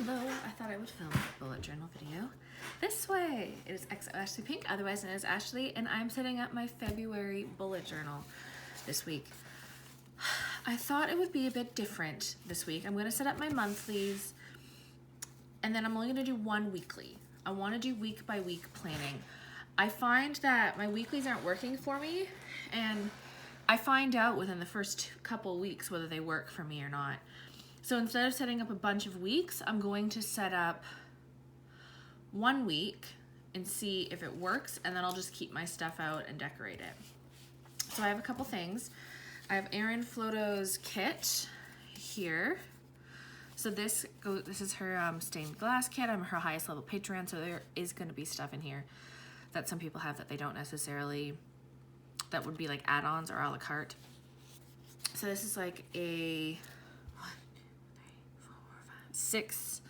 Hello, I thought I would film a bullet journal video this way. It is XO Ashley Pink, otherwise known as Ashley, and I'm setting up my February bullet journal this week. I thought it would be a bit different this week. I'm gonna set up my monthlies, and then I'm only gonna do one weekly. I wanna do week by week planning. I find that my weeklies aren't working for me, and I find out within the first couple weeks whether they work for me or not. So instead of setting up a bunch of weeks, I'm going to set up 1 week and see if it works, and then I'll just keep my stuff out and decorate it. So I have a couple things. I have Erin Floto's kit here. So this is her stained glass kit. I'm her highest level patron, so there is going to be stuff in here that some people have that they don't necessarily, that would be like add-ons or a la carte. So this is like a 6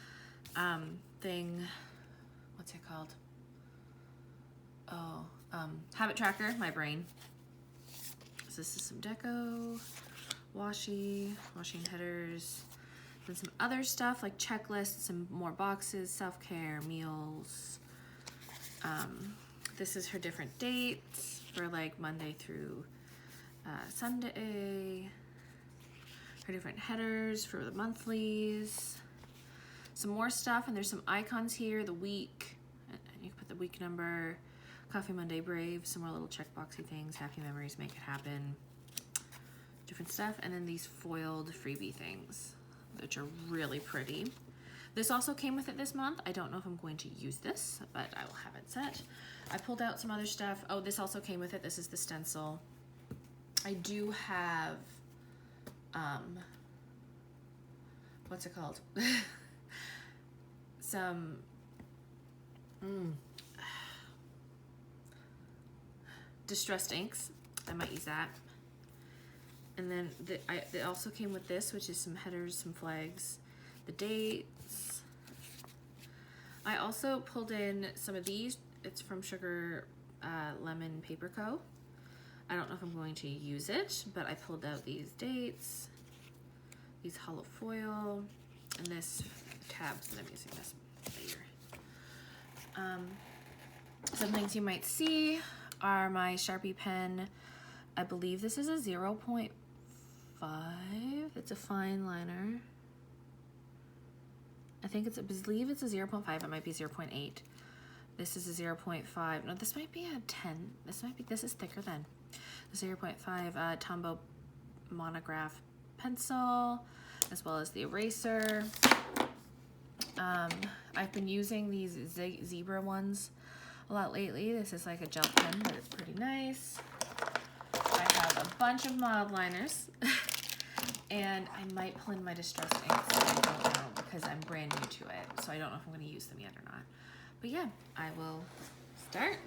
thing, what's it called? Oh, habit tracker, my brain. So this is some deco, washing headers, and some other stuff like checklists, some more boxes, self-care, meals. This is her different dates for like Monday through Sunday. Her different headers for the monthlies. Some more stuff, and there's some icons here, the week, you can put the week number, Coffee Monday Brave, some more little checkboxy things, happy memories, make it happen, different stuff, and then these foiled freebie things, which are really pretty. This also came with it this month. I don't know if I'm going to use this, but I will have it set. I pulled out some other stuff. Oh, this also came with it. This is the stencil. I do have, what's it called? Some distressed inks. I might use that. And then they also came with this, which is some headers, some flags, the dates. I also pulled in some of these. It's from Sugar Lemon Paper Co. I don't know if I'm going to use it, but I pulled out these dates, these hollow foil, and this tabs that I'm using this later. Some things you might see are my Sharpie pen. I believe this is a 0.5. It's a fine liner. I believe it's a 0.5. It might be 0.8. This is a 0.5. No, this might be a 10. This is thicker than the 0.5 Tombow monograph pencil, as well as the eraser. I've been using these zebra ones a lot lately. This is like a gel pen, but it's pretty nice. I have a bunch of mild liners, and I might pull in my distressed inks. I don't know because I'm brand new to it, so I don't know if I'm going to use them yet or not. But yeah, I will start.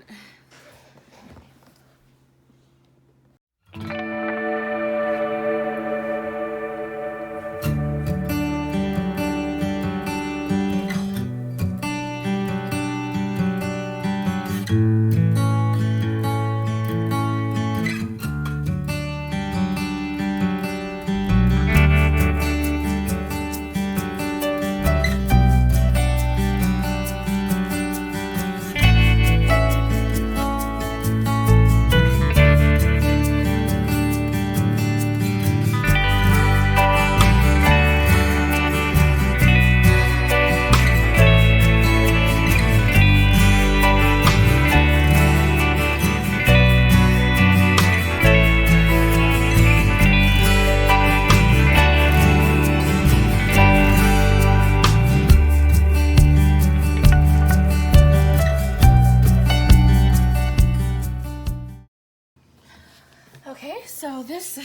Okay, so this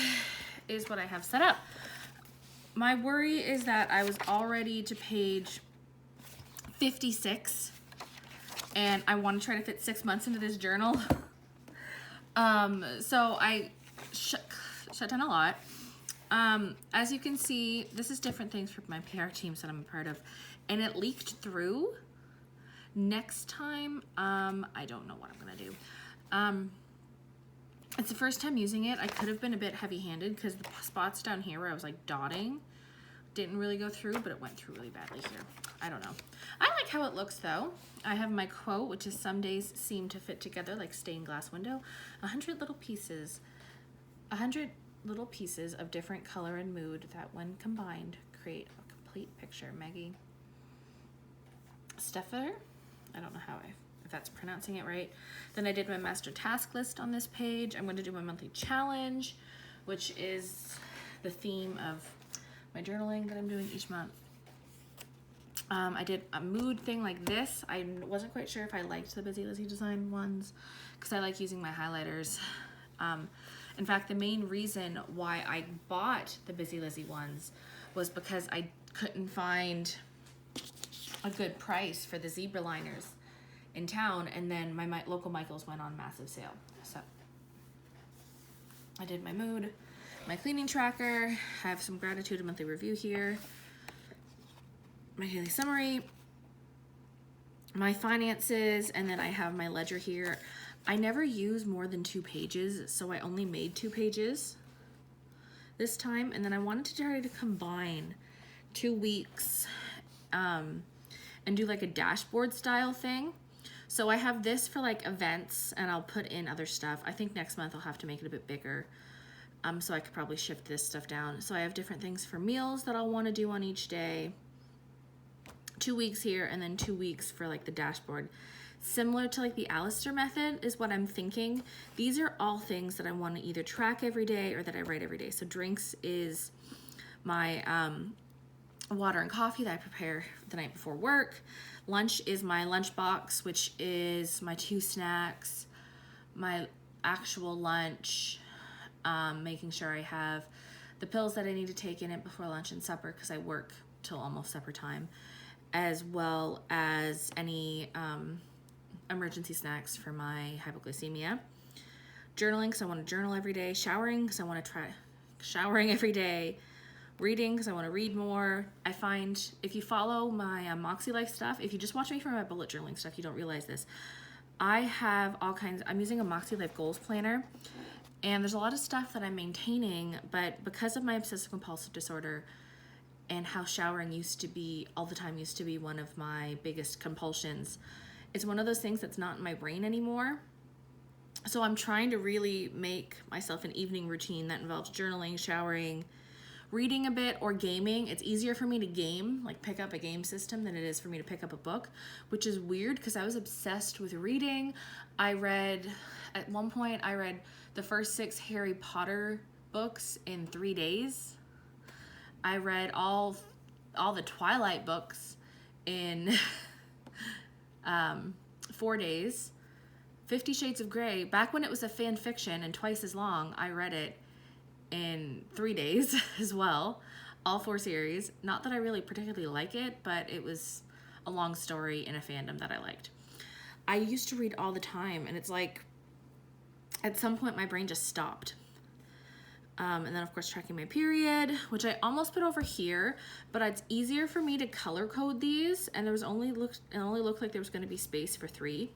is what I have set up. My worry is that I was already to page 56, and I want to try to fit 6 months into this journal. So I shut down a lot. As you can see, this is different things for my PR teams that I'm a part of, and it leaked through. Next time, I don't know what I'm gonna do. It's the first time using it. I could have been a bit heavy-handed because the spots down here where I was like dotting, didn't really go through, but it went through really badly here. I don't know. I like how it looks though. I have my quote, which is some days seem to fit together like stained glass window. 100 little pieces. 100 little pieces of different color and mood that when combined create a complete picture. Maggie Steffer. I don't know if that's pronouncing it right. Then I did my master task list on this page. I'm going to do my monthly challenge, which is the theme of my journaling that I'm doing each month. I did a mood thing like this. I wasn't quite sure if I liked the Busy Lizzie design ones because I like using my highlighters. In fact, the main reason why I bought the Busy Lizzie ones was because I couldn't find a good price for the zebra liners in town, and then my local Michael's went on massive sale. So I did my mood, my cleaning tracker, I have some gratitude and monthly review here, my daily summary, my finances, and then I have my ledger here. I never use more than 2 pages, so I only made 2 pages this time, and then I wanted to try to combine 2 weeks and do like a dashboard style thing. So I have this for like events, and I'll put in other stuff. I think next month I'll have to make it a bit bigger, so I could probably shift this stuff down. So I have different things for meals that I'll want to do on each day, 2 weeks here, and then 2 weeks for like the dashboard. Similar to like the Alistair method is what I'm thinking. These are all things that I want to either track every day or that I write every day. So drinks is my water and coffee that I prepare the night before work. Lunch is my lunch box, which is my 2 snacks, my actual lunch, making sure I have the pills that I need to take in it before lunch and supper because I work till almost supper time, as well as any emergency snacks for my hypoglycemia. Journaling, because I want to journal every day. Showering, because I want to try showering every day. Reading, because I want to read more. I find if you follow my MakseLife stuff, if you just watch me for my bullet journaling stuff, you don't realize this. I have all kinds, I'm using a MakseLife goals planner, and there's a lot of stuff that I'm maintaining, but because of my obsessive compulsive disorder and how showering used to be, all the time used to be one of my biggest compulsions, it's one of those things that's not in my brain anymore. So I'm trying to really make myself an evening routine that involves journaling, showering, reading a bit, or gaming. It's easier for me to game, like pick up a game system, than it is for me to pick up a book, which is weird because I was obsessed with reading. At one point, I read the first 6 Harry Potter books in 3 days. I read all the Twilight books in 4 days. 50 Shades of Grey, back when it was a fan fiction and twice as long, I read it in 3 days as well, all 4 series. Not that I really particularly like it, but it was a long story in a fandom that I liked. I used to read all the time, and it's like at some point my brain just stopped. And then of course tracking my period, which I almost put over here, but it's easier for me to color code these, and it only looked like there was going to be space for 2.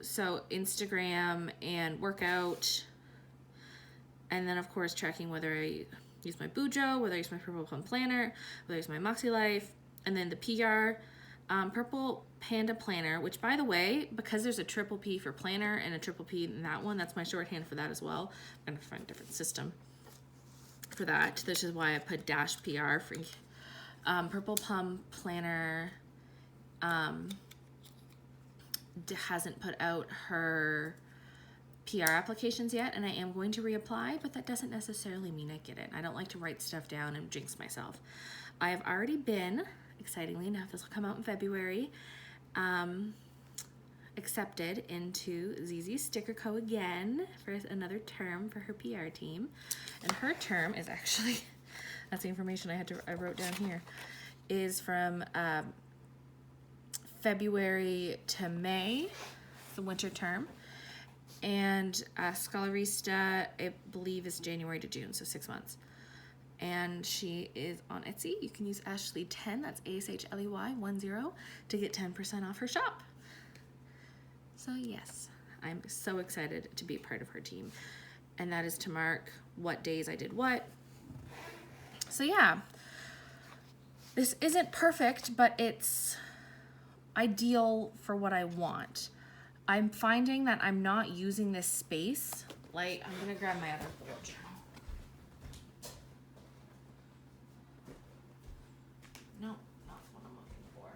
So Instagram and workout. And then, of course, tracking whether I use my bujo, whether I use my Purple Plum planner, whether I use my MakseLife, and then the PR Purple Panda planner, which, by the way, because there's a triple P for planner and a triple P in that one, that's my shorthand for that as well. I'm going to find a different system for that. This is why I put dash PR for Purple Plum planner. Hasn't put out her PR applications yet, and I am going to reapply, but that doesn't necessarily mean I get it. I don't like to write stuff down and jinx myself. I have already been, excitingly enough, this will come out in February, accepted into ZZ Sticker Co. again for another term for her PR team. And her term is actually, that's the information I wrote down here, is from February to May, the winter term. And Scholarista, I believe, is January to June, so 6 months. And she is on Etsy. You can use Ashley10, that's ASHLEY10, to get 10% off her shop. So yes, I'm so excited to be part of her team. And that is to mark what days I did what. So yeah, This isn't perfect, but it's ideal for what I want. I'm finding that I'm not using this space. Like, I'm gonna grab my other bullet journal. No, not what I'm looking for.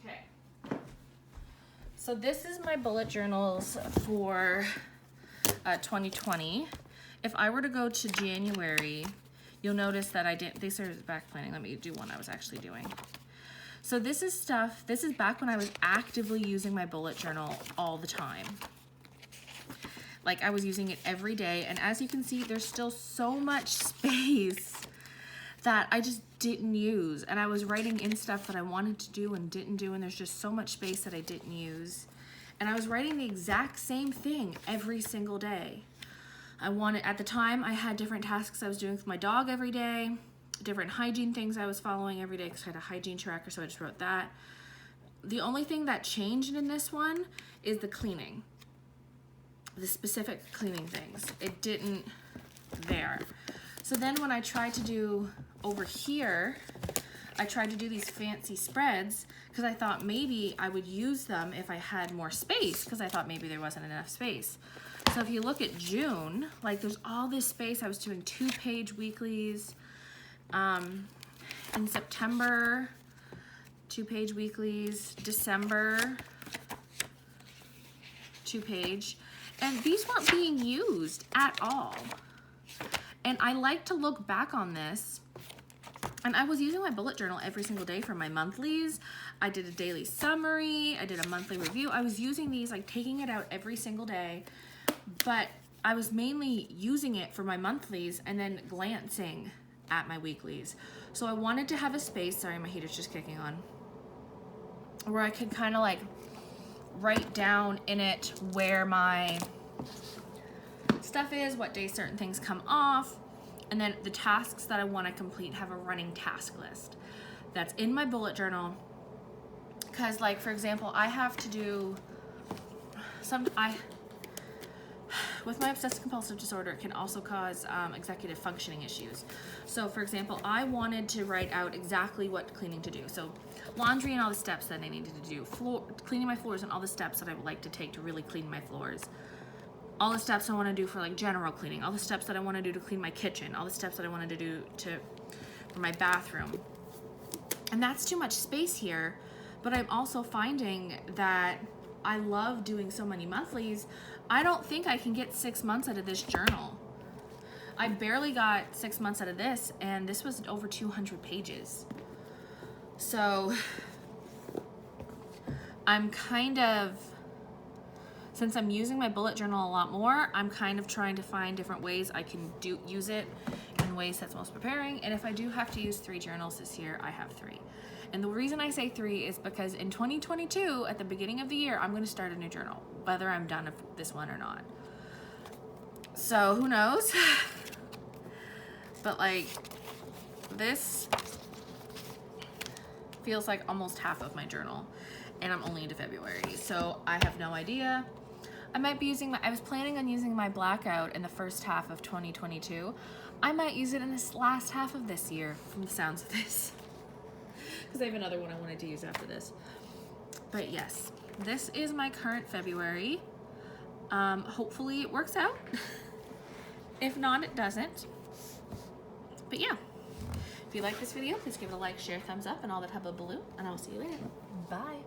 Okay. So this is my bullet journals for 2020. If I were to go to January, you'll notice that I didn't, these are back planning. Let me do one I was actually doing. So this is back when I was actively using my bullet journal all the time. Like, I was using it every day, and as you can see, there's still so much space that I just didn't use, and I was writing in stuff that I wanted to do and didn't do, and there's just so much space that I didn't use. And I was writing the exact same thing every single day. At the time, I had different tasks I was doing with my dog every day, different hygiene things I was following every day because I had a hygiene tracker, so I just wrote that. The only thing that changed in this one is the cleaning. The specific cleaning things. It didn't there. So then when I tried to do over here, I tried to do these fancy spreads because I thought maybe I would use them if I had more space, because I thought maybe there wasn't enough space. So if you look at June, like, there's all this space. I was doing 2-page weeklies. In September, 2-page weeklies. December, 2-page. And these weren't being used at all. And I like to look back on this. And I was using my bullet journal every single day for my monthlies. I did a daily summary. I did a monthly review. I was using these, like, taking it out every single day. But I was mainly using it for my monthlies and then glancing at my weeklies. So I wanted to have a space, sorry, my heater's just kicking on, where I could kind of like write down in it where my stuff is, what day certain things come off, and then the tasks that I want to complete have a running task list that's in my bullet journal. Because, like, for example, I have to do with my obsessive compulsive disorder, it can also cause executive functioning issues. So, for example, I wanted to write out exactly what cleaning to do. So, laundry and all the steps that I needed to do, cleaning my floors and all the steps that I would like to take to really clean my floors, all the steps I want to do for, like, general cleaning, all the steps that I want to do to clean my kitchen, all the steps that I wanted to do for my bathroom. And that's too much space here, but I'm also finding that I love doing so many monthlies. I don't think I can get 6 months out of this journal. I barely got 6 months out of this, and this was over 200 pages. So I'm kind of, since I'm using my bullet journal a lot more, I'm kind of trying to find different ways I can use it in ways that's most preparing. And if I do have to use 3 journals this year, I have 3. And the reason I say 3 is because in 2022, at the beginning of the year, I'm going to start a new journal, whether I'm done with this one or not. So who knows? But, like, this feels like almost half of my journal, and I'm only into February, so I have no idea. I might be I was planning on using my blackout in the first half of 2022. I might use it in this last half of this year, from the sounds of this. Because I have another one I wanted to use after this. But yes, this is my current February. Hopefully it works out. If not, it doesn't. But yeah, if you like this video, please give it a like, share, thumbs up, and all that hullabaloo, and I will see you later. Bye.